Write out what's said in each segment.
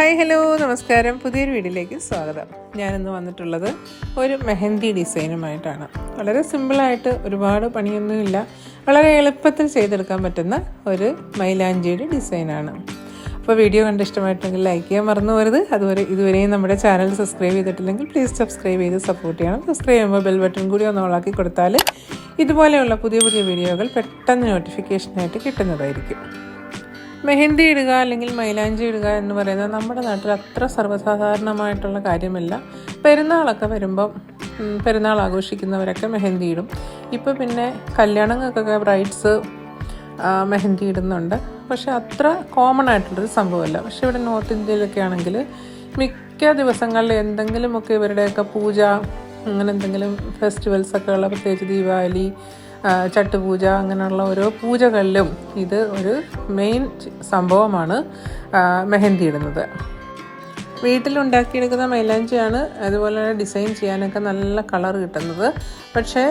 Hi hello നമസ്കാരം. പുതിയൊരു വീഡിയോയിലേക്ക് സ്വാഗതം. ഞാനിന്ന് വന്നിട്ടുള്ളത് ഒരു മെഹന്തി ഡിസൈനുമായിട്ടാണ്. വളരെ സിമ്പിളായിട്ട്, ഒരുപാട് പണിയൊന്നുമില്ല, വളരെ എളുപ്പത്തിൽ ചെയ്തെടുക്കാൻ പറ്റുന്ന ഒരു മൈലാഞ്ചിയുടെ ഡിസൈനാണ്. അപ്പോൾ വീഡിയോ കണ്ട് ഇഷ്ടമായിട്ടുണ്ടെങ്കിൽ ലൈക്ക് ചെയ്യാൻ മറന്നു പോകരുത്. ഇതുവരെയും നമ്മുടെ ചാനൽ സബ്സ്ക്രൈബ് ചെയ്തിട്ടില്ലെങ്കിൽ പ്ലീസ് സബ്സ്ക്രൈബ് ചെയ്ത് സപ്പോർട്ട് ചെയ്യണം. സബ്സ്ക്രൈബ് ചെയ്യുമ്പോൾ ബെൽ ബട്ടൺ കൂടി ഒന്ന് ഓളാക്കി കൊടുത്താൽ ഇതുപോലെയുള്ള പുതിയ പുതിയ വീഡിയോകൾ പെട്ടെന്ന് നോട്ടിഫിക്കേഷനായിട്ട് കിട്ടുന്നതായിരിക്കും. മെഹന്തി ഇടുക അല്ലെങ്കിൽ മൈലാഞ്ചി ഇടുക എന്ന് പറയുന്നത് നമ്മുടെ നാട്ടിൽ അത്ര സർവ്വസാധാരണമായിട്ടുള്ള കാര്യമല്ല. പെരുന്നാളൊക്കെ വരുമ്പം പെരുന്നാൾ ആഘോഷിക്കുന്നവരൊക്കെ മെഹന്തി ഇടും. ഇപ്പോൾ പിന്നെ കല്യാണങ്ങൾക്കൊക്കെ ബ്രൈഡ്സ് മെഹന്തി ഇടുന്നുണ്ട്. പക്ഷെ അത്ര കോമൺ ആയിട്ടുള്ളൊരു സംഭവമല്ല. പക്ഷെ ഇവിടെ നോർത്ത് ഇന്ത്യയിലൊക്കെ ആണെങ്കിൽ മിക്ക ദിവസങ്ങളിൽ എന്തെങ്കിലുമൊക്കെ ഇവരുടെയൊക്കെ പൂജ, അങ്ങനെ എന്തെങ്കിലും ഫെസ്റ്റിവൽസൊക്കെ ഉള്ള, പ്രത്യേകിച്ച് ദീപാവലി, ചട്ടുപൂജ, അങ്ങനെയുള്ള ഓരോ പൂജകളിലും ഇത് ഒരു മെയിൻ സംഭവമാണ് മെഹന്തി ഇടുന്നത്. വീട്ടിലുണ്ടാക്കിയെടുക്കുന്ന മൈലാഞ്ചിയാണ് അതുപോലെ ഡിസൈൻ ചെയ്യാനൊക്കെ നല്ല കളർ കിട്ടുന്നത്. പക്ഷേ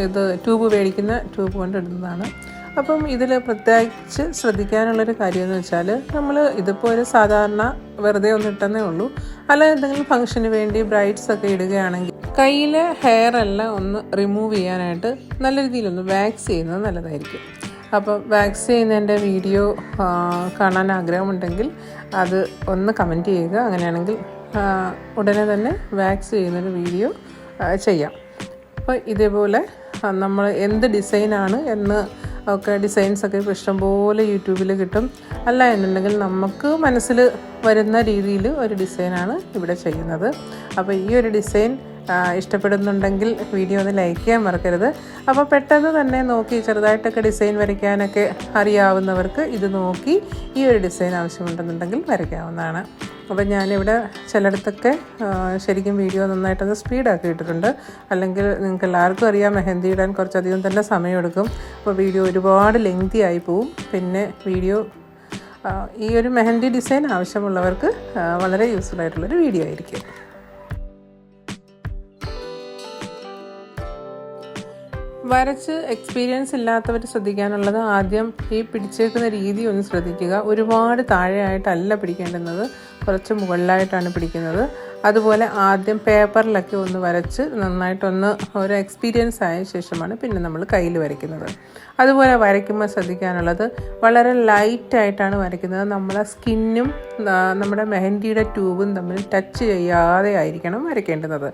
ഇത് ട്യൂബ് മേടിക്കുന്ന ട്യൂബ് കൊണ്ട് ഇടുന്നതാണ്. അപ്പം ഇതിൽ പ്രത്യേകിച്ച് ശ്രദ്ധിക്കാനുള്ളൊരു കാര്യമെന്ന് വെച്ചാൽ, നമ്മൾ ഇതിപ്പോൾ ഒരു സാധാരണ വെറുതെ ഒന്ന് ഇട്ടെന്നേ ഉള്ളൂ. അല്ല, എന്തെങ്കിലും ഫംഗ്ഷന് വേണ്ടി ബ്രൈഡ്സൊക്കെ ഇടുകയാണെങ്കിൽ കയ്യിലെ ഹെയർ എല്ലാം ഒന്ന് റിമൂവ് ചെയ്യാനായിട്ട് നല്ല രീതിയിലൊന്ന് വാക്സ് ചെയ്യുന്നത് നല്ലതായിരിക്കും. അപ്പോൾ വാക്സ് ചെയ്യുന്നതിൻ്റെ വീഡിയോ കാണാൻ ആഗ്രഹമുണ്ടെങ്കിൽ അത് ഒന്ന് കമൻറ്റ് ചെയ്യുക. അങ്ങനെയാണെങ്കിൽ ഉടനെ തന്നെ വാക്സ് ചെയ്യുന്നൊരു വീഡിയോ ചെയ്യാം. അപ്പോൾ ഇതേപോലെ നമ്മൾ എന്ത് ഡിസൈനാണ് എന്ന് ഒക്കെ ഡിസൈൻസൊക്കെ ഇപ്പോൾ ഇഷ്ടംപോലെ യൂട്യൂബിൽ കിട്ടും. അല്ല എന്നുണ്ടെങ്കിൽ നമുക്ക് മനസ്സിൽ വരുന്ന രീതിയിൽ ഒരു ഡിസൈനാണ് ഇവിടെ ചെയ്യുന്നത്. അപ്പോൾ ഈ ഒരു ഡിസൈൻ ഇഷ്ടപ്പെടുന്നുണ്ടെങ്കിൽ വീഡിയോ ഒന്ന് ലൈക്ക് ചെയ്യാൻ മറക്കരുത്. അപ്പോൾ പെട്ടെന്ന് തന്നെ നോക്കി ചെറുതായിട്ടൊക്കെ ഡിസൈൻ വരയ്ക്കാനൊക്കെ അറിയാവുന്നവർക്ക് ഇത് നോക്കി ഈ ഒരു ഡിസൈൻ ആവശ്യമുണ്ടെന്നുണ്ടെങ്കിൽ വരയ്ക്കാവുന്നതാണ്. അപ്പോൾ ഞാനിവിടെ ചിലയിടത്തൊക്കെ ശരിക്കും വീഡിയോ നന്നായിട്ടൊന്ന് സ്പീഡാക്കി ഇട്ടിട്ടുണ്ട്. അല്ലെങ്കിൽ നിങ്ങൾക്ക് എല്ലാവർക്കും അറിയാം, മെഹന്തി ഇടാൻ കുറച്ചധികം തന്നെ സമയമെടുക്കും. അപ്പോൾ വീഡിയോ ഒരുപാട് ലെങ്തി ആയി പോവും. പിന്നെ വീഡിയോ ഈ ഒരു മെഹന്തി ഡിസൈൻ ആവശ്യമുള്ളവർക്ക് വളരെ യൂസ്ഫുൾ ആയിട്ടുള്ളൊരു വീഡിയോ ആയിരിക്കും. വരച്ച് എക്സ്പീരിയൻസ് ഇല്ലാത്തവർ ശ്രദ്ധിക്കാനുള്ളത്, ആദ്യം ഈ പിടിച്ചേക്കുന്ന രീതി ഒന്ന് ശ്രദ്ധിക്കുക. ഒരുപാട് താഴെയായിട്ടല്ല പിടിക്കേണ്ടുന്നത്, കുറച്ച് മുകളിലായിട്ടാണ് പിടിക്കുന്നത്. അതുപോലെ ആദ്യം പേപ്പറിലൊക്കെ ഒന്ന് വരച്ച് നന്നായിട്ടൊന്ന് ഒരു എക്സ്പീരിയൻസ് ആയ ശേഷമാണ് പിന്നെ നമ്മൾ കയ്യിൽ വരയ്ക്കുന്നത്. അതുപോലെ വരയ്ക്കുമ്പോൾ ശ്രദ്ധിക്കാനുള്ളത്, വളരെ ലൈറ്റായിട്ടാണ് വരയ്ക്കുന്നത്. നമ്മളെ സ്കിന്നും നമ്മുടെ മെഹന്തിയുടെ ട്യൂബും തമ്മിൽ ടച്ച് ചെയ്യാതെ ആയിരിക്കണം വരയ്ക്കേണ്ടുന്നത്.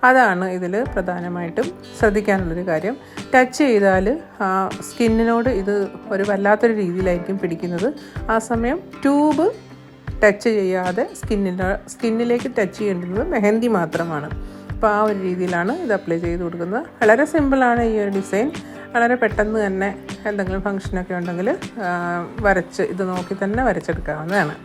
അതാണ് ഇതിൽ പ്രധാനമായിട്ടും ശ്രദ്ധിക്കാനുള്ളൊരു കാര്യം. ടച്ച് ചെയ്താൽ സ്കിന്നിനോട് ഇത് ഒരു വല്ലാത്തൊരു രീതിയിലായിരിക്കും പിടിക്കുന്നത്. ആ സമയം ട്യൂബ് ടച്ച് ചെയ്യാതെ സ്കിന്നിലേക്ക് ടച്ച് ചെയ്യേണ്ടുന്നത് മെഹന്തി മാത്രമാണ്. അപ്പോൾ ആ ഒരു രീതിയിലാണ് ഇത് അപ്ലൈ ചെയ്ത് കൊടുക്കുന്നത്. വളരെ സിമ്പിളാണ് ഈ ഒരു ഡിസൈൻ. വളരെ പെട്ടെന്ന് തന്നെ എന്തെങ്കിലും ഫംഗ്ഷനൊക്കെ ഉണ്ടെങ്കിൽ വരച്ച് ഇത് നോക്കി തന്നെ വരച്ചെടുക്കാവുന്നതാണ്.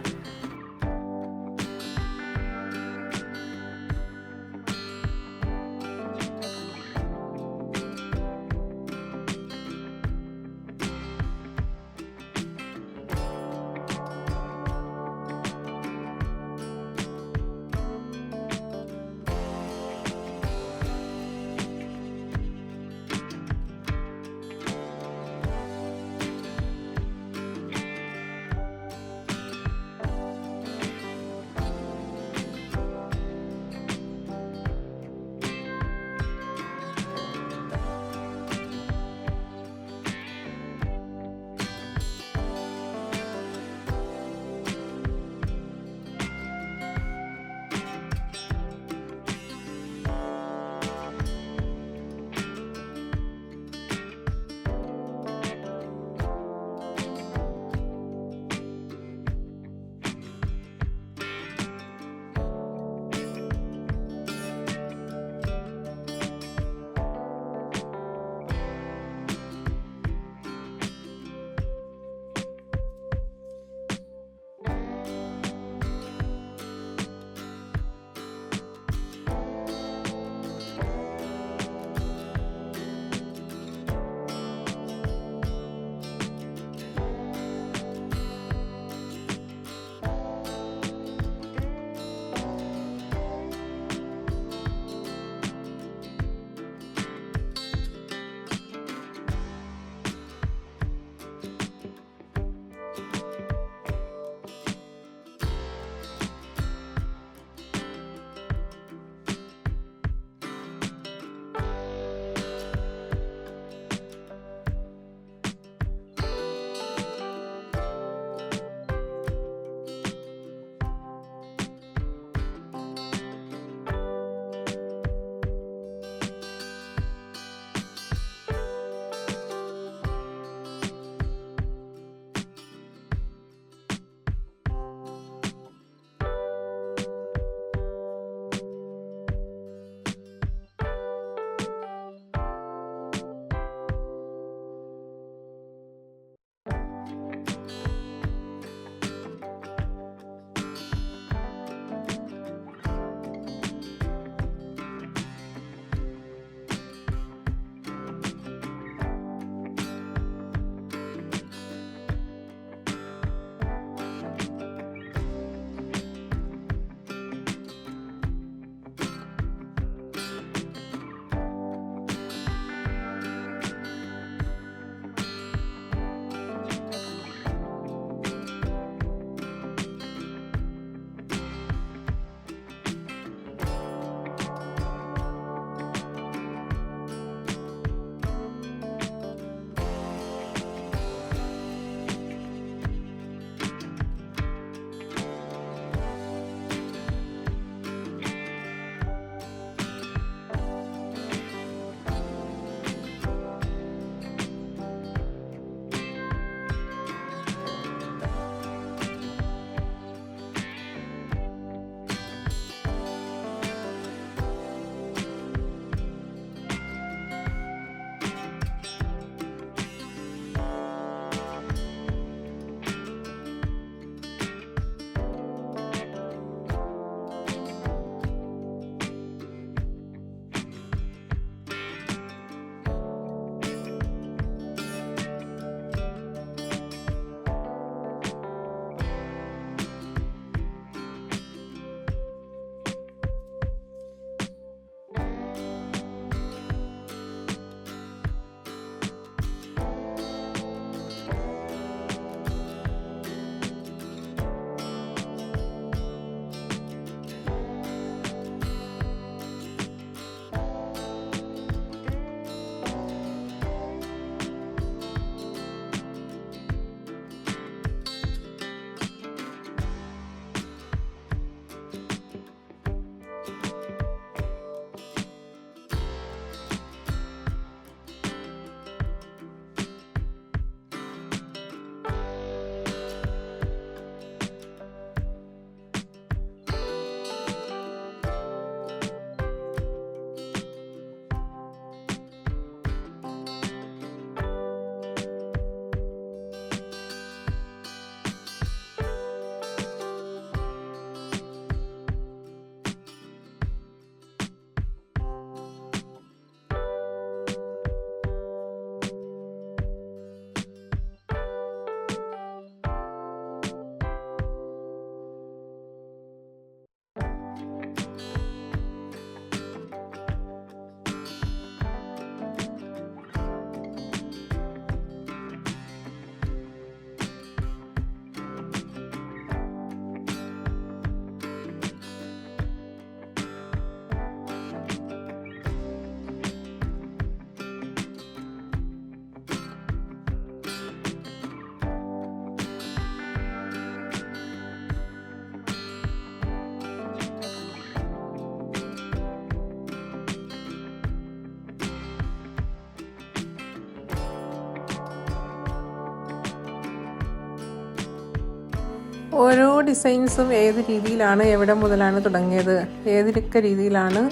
ഓരോ ഡിസൈൻസും ഏത് രീതിയിലാണ്, എവിടെ മുതലാണ് തുടങ്ങിയത്, ഏതൊക്കെ രീതിയിലാണ്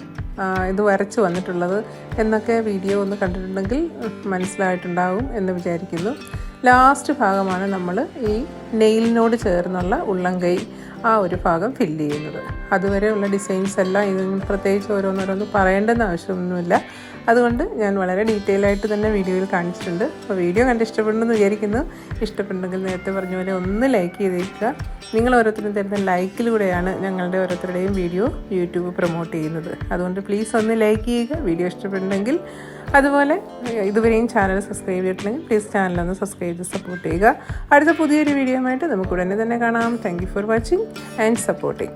ഇത് വരച്ച് വന്നിട്ടുള്ളത് എന്നൊക്കെ വീഡിയോ ഒന്ന് കണ്ടിട്ടുണ്ടെങ്കിൽ മനസ്സിലായിട്ടുണ്ടാകും എന്ന് വിചാരിക്കുന്നു. ലാസ്റ്റ് ഭാഗമാണ് നമ്മൾ ഈ നെയിലിനോട് ചേർന്നുള്ള ഉള്ളംകൈ ആ ഒരു ഭാഗം ഫില്ല് ചെയ്യുന്നത്. അതുവരെയുള്ള ഡിസൈൻസ് എല്ലാം ഇതിന് പ്രത്യേകിച്ച് ഓരോന്നോരോന്ന് പറയേണ്ടെന്ന് ആവശ്യമൊന്നുമില്ല. അതുകൊണ്ട് ഞാൻ വളരെ ഡീറ്റെയിൽ ആയിട്ട് തന്നെ വീഡിയോയിൽ കാണിച്ചിട്ടുണ്ട്. അപ്പോൾ വീഡിയോ കണ്ട് ഇഷ്ടപ്പെടുന്നെന്ന് വിചാരിക്കുന്നു. ഇഷ്ടപ്പെടുന്നെങ്കിൽ നേരത്തെ പറഞ്ഞ പോലെ ഒന്ന് ലൈക്ക് ചെയ്തേക്കുക. നിങ്ങൾ ഓരോരുത്തരും തരുന്ന ലൈക്കിലൂടെയാണ് ഞങ്ങളുടെ ഓരോരുത്തരുടെയും വീഡിയോ യൂട്യൂബ് പ്രൊമോട്ട് ചെയ്യുന്നത്. അതുകൊണ്ട് പ്ലീസ് ഒന്ന് ലൈക്ക് ചെയ്യുക വീഡിയോ ഇഷ്ടപ്പെടുന്നെങ്കിൽ. അതുപോലെ ഇതുവരെയും ചാനൽ സബ്സ്ക്രൈബ് ചെയ്തിട്ടുണ്ടെങ്കിൽ പ്ലീസ് ചാനലൊന്ന് സബ്സ്ക്രൈബ് ചെയ്ത് സപ്പോർട്ട് ചെയ്യുക. അടുത്ത പുതിയൊരു വീഡിയോ ആയിട്ട് നമുക്ക് ഉടനെ തന്നെ കാണാം. Thank you for watching and supporting.